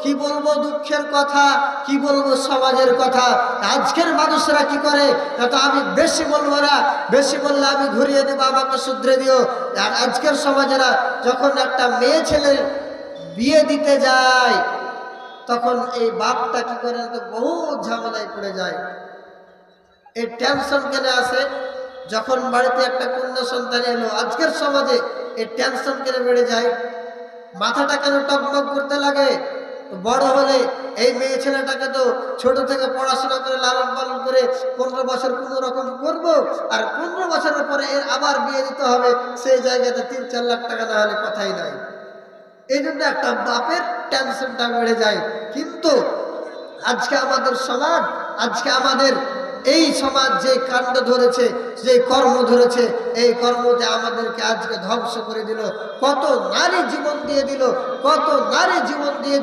কি বলবো দুঃখের কথা, কি বলবো সমাজের কথা। আজকের মানুষরা কি করে, তো আমি বেশি বলবো না, বেশি বললে আমি ঘুরিয়ে দেবো, আমাকে শুধরে দিও। আর আজকের সমাজেরা যখন একটা মেয়ে ছেলের বিয়ে দিতে যায়, তখন এই বাপটা কি করে, তো বহু ঝামেলায় পড়ে যায়। এই টেনশন কেন আসে? যখন বাড়িতে একটা কন্যা সন্তান এলো, আজকের সমাজে এই টেনশন কেন বেড়ে যায়? মাথাটা কেন টকবক করতে লাগে? বড় হলে এই মেয়ে ছেলেটাকে তো ছোট থেকে পড়াশোনা করে লালন পালন করে 15 বছর কোনো রকম করবো, আর 15 বছরের পরে এর আবার বিয়ে দিতে হবে, সেই জায়গাতে 3-4 লাখ টাকা না হলে কথাই নাই। এই জন্য একটা বাপের টেনশনটা বেড়ে যায়। কিন্তু আজকে আমাদের সমাজ, আজকে আমাদের এই সমাজ যে কাণ্ড ধরেছে, যে কর্ম ধরেছে, এই কর্ম যে আমাদেরকে আজকে ধ্বংস করে দিল। কত নারী জীবন দিয়ে দিল, কত নারী জীবন দিয়ে